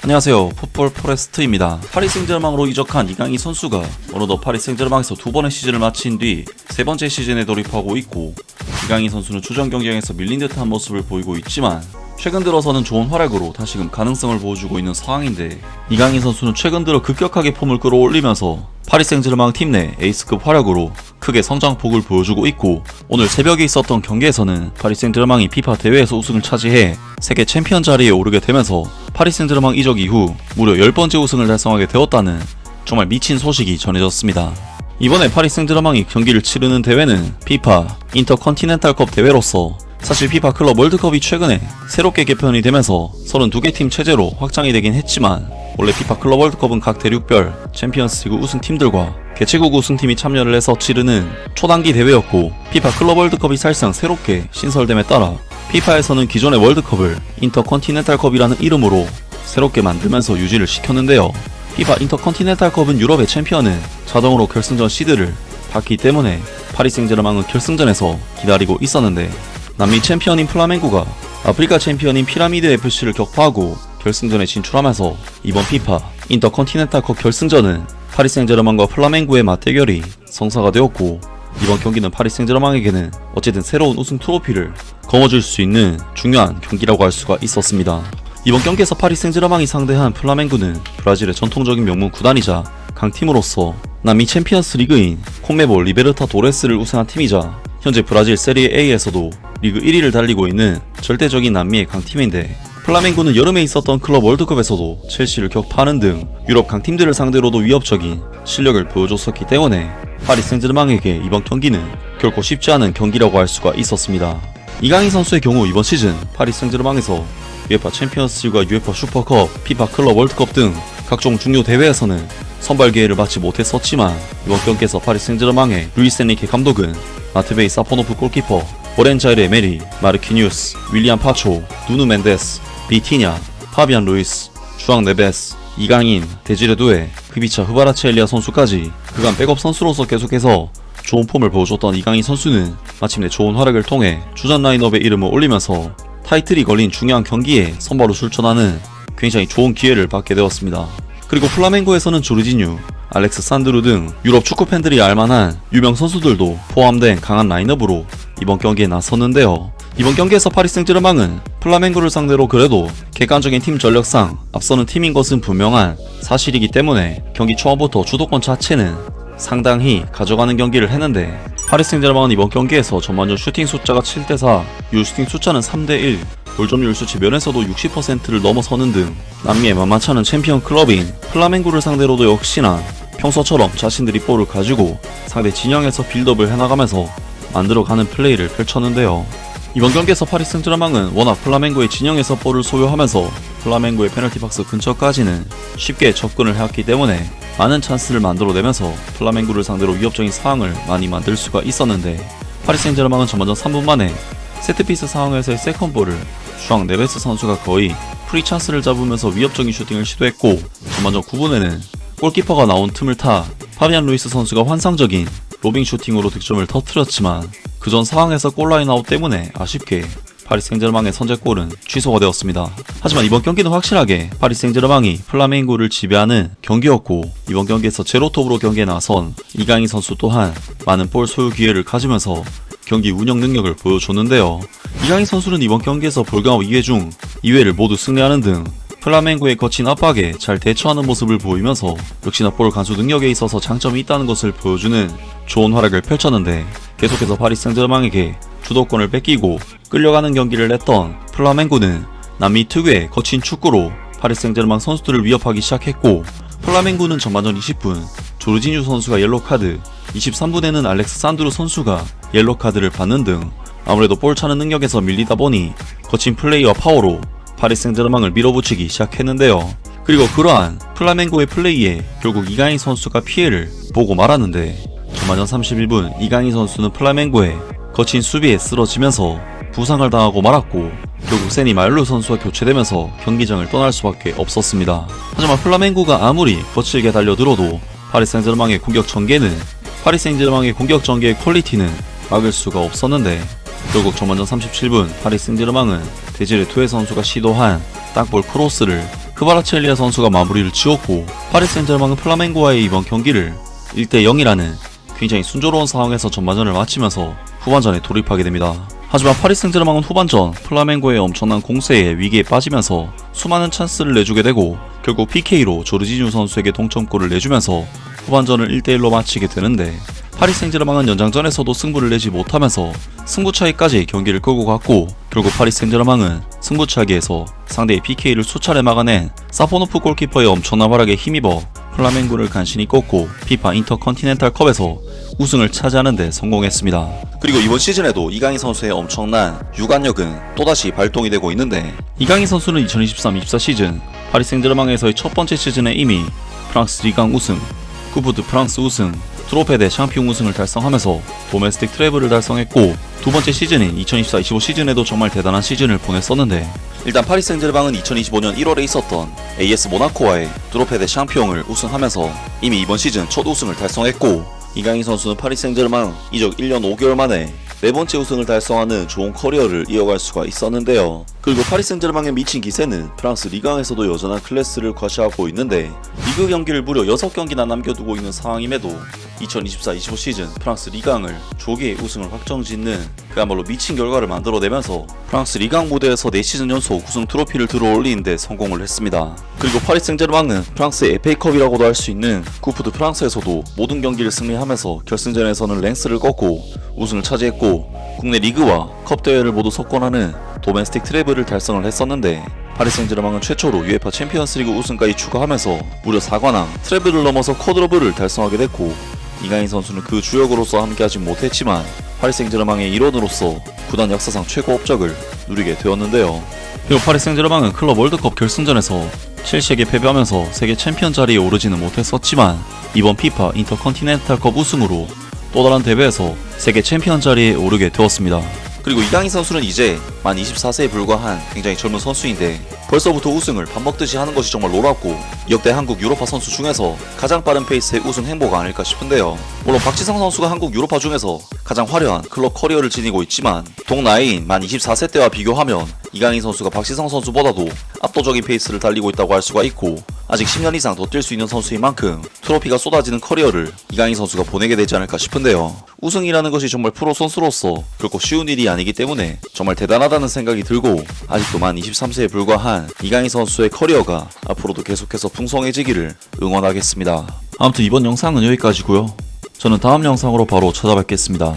안녕하세요. 풋볼 포레스트입니다. 파리 생제르맹으로 이적한 이강인 선수가 어느덧 파리 생제르맹에서 두 번의 시즌을 마친 뒤 세 번째 시즌에 돌입하고 있고, 이강인 선수는 주전 경쟁에서 밀린 듯한 모습을 보이고 있지만 최근 들어서는 좋은 활약으로 다시금 가능성을 보여주고 있는 상황인데, 이강인 선수는 최근 들어 급격하게 폼을 끌어올리면서 파리 생제르맹 팀 내 에이스급 활약으로 크게 성장폭을 보여주고 있고, 오늘 새벽에 있었던 경기에서는 파리 생제르맹이 피파 대회에서 우승을 차지해 세계 챔피언 자리에 오르게 되면서 파리 생제르맹 이적 이후 무려 10번째 우승을 달성하게 되었다는 정말 미친 소식이 전해졌습니다. 이번에 파리 생제르맹이 경기를 치르는 대회는 피파 인터컨티넨탈컵 대회로서, 사실 피파 클럽 월드컵이 최근에 새롭게 개편이 되면서 32개 팀 체제로 확장이 되긴 했지만, 원래 피파 클럽 월드컵은 각 대륙별 챔피언스리그 우승팀들과 개최국 우승팀이 참여를 해서 치르는 초단기 대회였고, 피파 클럽 월드컵이 사실상 새롭게 신설됨에 따라 피파에서는 기존의 월드컵을 인터컨티넨탈컵이라는 이름으로 새롭게 만들면서 유지를 시켰는데요. 피파 인터컨티넨탈컵은 유럽의 챔피언은 자동으로 결승전 시드를 받기 때문에 파리 생제르맹은 결승전에서 기다리고 있었는데, 남미 챔피언인 플라멩고가 아프리카 챔피언인 피라미드 FC를 격파하고 결승전에 진출하면서 이번 피파 인터컨티넨탈컵 결승전은 파리 생제르맹과 플라멩고의 맞대결이 성사가 되었고, 이번 경기는 파리 생제르맹에게는 어쨌든 새로운 우승 트로피를 거머쥘 수 있는 중요한 경기라고 할 수가 있었습니다. 이번 경기에서 파리 생제르맹이 상대한 플라멩고는 브라질의 전통적인 명문 구단이자 강팀으로서 남미 챔피언스 리그인 콘메볼 리베르타도레스를 우승한 팀이자 현재 브라질 세리에 A에서도 리그 1위를 달리고 있는 절대적인 남미의 강팀인데, 플라멩고는 여름에 있었던 클럽 월드컵에서도 첼시를 격파하는 등 유럽 강팀들을 상대로도 위협적인 실력을 보여줬었기 때문에 파리 생제르맹에게 이번 경기는 결코 쉽지 않은 경기라고 할 수가 있었습니다. 이강인 선수의 경우 이번 시즌 파리 생제르맹에서 UEFA 챔피언스리그와 UEFA 슈퍼컵, 피파 클럽 월드컵 등 각종 중요 대회에서는 선발 기회를 받지 못했었지만, 이번 경기에서 파리 생제르맹의 루이스 엔리케 감독은 마트베이 사포노프 골키퍼, 오렌자일의 메리, 마르키뉴스, 윌리안 파초, 누누 멘데스, 비티냐, 파비안 루이스, 주앙 네베스, 이강인, 데지레 두에, 크비차 흐바라체엘리아 선수까지 그간 백업 선수로서 계속해서 좋은 폼을 보여줬던 이강인 선수는 마침내 좋은 활약을 통해 주전 라인업에 이름을 올리면서 타이틀이 걸린 중요한 경기에 선발로 출전하는 굉장히 좋은 기회를 받게 되었습니다. 그리고 플라멩고에서는 조르지뉴, 알렉스 산드루 등 유럽 축구 팬들이 알만한 유명 선수들도 포함된 강한 라인업으로 이번 경기에 나섰는데요. 이번 경기에서 파리 생제르맹은 플라멩고를 상대로 그래도 객관적인 팀 전력상 앞서는 팀인 것은 분명한 사실이기 때문에 경기 초반부터 주도권 자체는 상당히 가져가는 경기를 했는데, 파리 생제르맹은 이번 경기에서 전반전 슈팅 숫자가 7대4, 유슈팅 숫자는 3대1, 골점률 수치 면에서도 60%를 넘어서는 등 남미의 만만치 않은 챔피언 클럽인 플라멩고를 상대로도 역시나 평소처럼 자신들이 볼을 가지고 상대 진영에서 빌드업을 해나가면서 만들어가는 플레이를 펼쳤는데요. 이번 경기에서 파리 생제르맹은 워낙 플라멩고의 진영에서 볼을 소유하면서 플라멩고의 페널티 박스 근처까지는 쉽게 접근을 해왔기 때문에 많은 찬스를 만들어내면서 플라멩고를 상대로 위협적인 상황을 많이 만들 수가 있었는데, 파리 생제르맹은 전반전 3분 만에 세트피스 상황에서의 세컨볼을 주앙 네베스 선수가 거의 프리 찬스를 잡으면서 위협적인 슈팅을 시도했고, 전반전 9분에는 골키퍼가 나온 틈을 타 파비안 루이스 선수가 환상적인 로빙 슈팅으로 득점을 터뜨렸지만, 그전 상황에서 골라인 아웃 때문에 아쉽게 파리 생제르맹의 선제골은 취소가 되었습니다. 하지만 이번 경기는 확실하게 파리 생제르맹이 플라멩고를 지배하는 경기였고, 이번 경기에서 제로톱으로 경기에 나선 이강인 선수 또한 많은 볼 소유 기회를 가지면서 경기 운영 능력을 보여줬는데요. 이강인 선수는 이번 경기에서 볼강업 2회 중 2회를 모두 승리하는 등 플라멩고의 거친 압박에 잘 대처하는 모습을 보이면서 역시나 볼 간수 능력에 있어서 장점이 있다는 것을 보여주는 좋은 활약을 펼쳤는데, 계속해서 파리 생제르맹에게 주도권을 뺏기고 끌려가는 경기를 냈던 플라멩고는 남미 특유의 거친 축구로 파리 생제르맹 선수들을 위협하기 시작했고, 플라멩고는 전반전 20분 조르지뉴 선수가 옐로카드, 23분에는 알렉스 산드루 선수가 옐로카드를 받는 등 아무래도 볼 차는 능력에서 밀리다 보니 거친 플레이와 파워로 파리 생제르맹을 밀어붙이기 시작했는데요. 그리고 그러한 플라멩고의 플레이에 결국 이강인 선수가 피해를 보고 말았는데, 전반전 31분 이강인 선수는 플라멩고의 거친 수비에 쓰러지면서 부상을 당하고 말았고, 결국 세니 마일루 선수와 교체되면서 경기장을 떠날 수밖에 없었습니다. 하지만 플라멩고가 아무리 거칠게 달려들어도 파리 생제르맹의 공격 전개의 퀄리티는 막을 수가 없었는데, 결국 전반전 37분 파리 생제르맹은 데지레 투에 선수가 시도한 땅볼 크로스를 크바라첼리아 선수가 마무리를 지었고 파리 생제르맹은 플라멩고와의 이번 경기를 1대0이라는 굉장히 순조로운 상황에서 전반전을 마치면서 후반전에 돌입하게 됩니다. 하지만 파리 생제르맹은 후반전 플라멩고의 엄청난 공세에 위기에 빠지면서 수많은 찬스를 내주게 되고 결국 PK로 조르지뉴 선수에게 동점골을 내주면서 후반전을 1대1로 마치게 되는데, 파리 생제르맹은 연장전에서도 승부를 내지 못하면서 승부차기까지 경기를 끌고 갔고 결국 파리 생제르맹은 승부차기에서 상대의 PK를 수차례 막아낸 사포노프 골키퍼의 엄청난 활약에 힘입어 플라멩고를 간신히 꺾고 피파 인터컨티넨탈컵에서 우승을 차지하는 데 성공했습니다. 그리고 이번 시즌에도 이강인 선수의 엄청난 유관력은 또다시 발동이 되고 있는데, 이강인 선수는 2023-24 시즌 파리 생제르맹에서의 첫 번째 시즌에 이미 프랑스 리강 우승, 쿠프 드 프랑스 우승, 트로페 대 샹피옹 우승을 달성하면서 도메스틱 트래블을 달성했고, 두 번째 시즌인 2024-25 시즌에도 정말 대단한 시즌을 보냈었는데, 일단 파리 생제르맹은 2025년 1월에 있었던 AS 모나코와의 트로페 대 샹피옹을 우승하면서 이미 이번 시즌 첫 우승을 달성했고, 이강인 선수는 파리 생제르맹 이적 1년 5개월 만에 네 번째 우승을 달성하는 좋은 커리어를 이어갈 수가 있었는데요. 그리고 파리 생제르맹의 미친 기세는 프랑스 리강에서도 여전한 클래스를 과시하고 있는데, 리그 경기를 무려 6경기나 남겨두고 있는 상황임에도 2024-25 시즌 프랑스 리강을 조기에 우승을 확정짓는 그야말로 미친 결과를 만들어내면서 프랑스 리강 무대에서 4시즌 연속 우승 트로피를 들어올리는 데 성공을 했습니다. 그리고 파리 생제르맹은 프랑스의 FA컵이라고도 할 수 있는 쿠프 드 프랑스에서도 모든 경기를 승리하면서 결승전에서는 랭스를 꺾고 우승을 차지했고, 국내 리그와 컵 대회를 모두 석권하는 도메스틱 트래블을 달성을 했었는데, 파리 생제르맹은 최초로 UEFA 챔피언스리그 우승까지 추가하면서 무려 4관왕 트래블을 넘어서 쿼드러블을 달성하게 됐고, 이강인 선수는 그 주역으로서 함께하지 못했지만 파리 생제르맹의 일원으로서 구단 역사상 최고 업적을 누리게 되었는데요. 그리고 파리 생제르맹은 클럽 월드컵 결승전에서 첼시에게 패배하면서 세계 챔피언 자리에 오르지는 못했었지만 이번 피파 인터컨티넨탈컵 우승으로 또 다른 대회에서 세계 챔피언 자리에 오르게 되었습니다. 그리고 이강인 선수는 이제 만 24세에 불과한 굉장히 젊은 선수인데 벌써부터 우승을 밥 먹듯이 하는 것이 정말 놀랍고 역대 한국 유로파 선수 중에서 가장 빠른 페이스의 우승 행보가 아닐까 싶은데요. 물론 박지성 선수가 한국 유로파 중에서 가장 화려한 클럽 커리어를 지니고 있지만 동나이인 만 24세 때와 비교하면 이강인 선수가 박지성 선수보다도 압도적인 페이스를 달리고 있다고 할 수가 있고, 아직 10년 이상 더 뛸 수 있는 선수인 만큼 트로피가 쏟아지는 커리어를 이강인 선수가 보내게 되지 않을까 싶은데요. 우승이라는 것이 정말 프로 선수로서 결코 쉬운 일이 아니기 때문에 정말 대단하다는 생각이 들고, 아직도 만 23세에 불과한 이강인 선수의 커리어가 앞으로도 계속해서 풍성해지기를 응원하겠습니다. 아무튼 이번 영상은 여기까지고요. 저는 다음 영상으로 바로 찾아뵙겠습니다.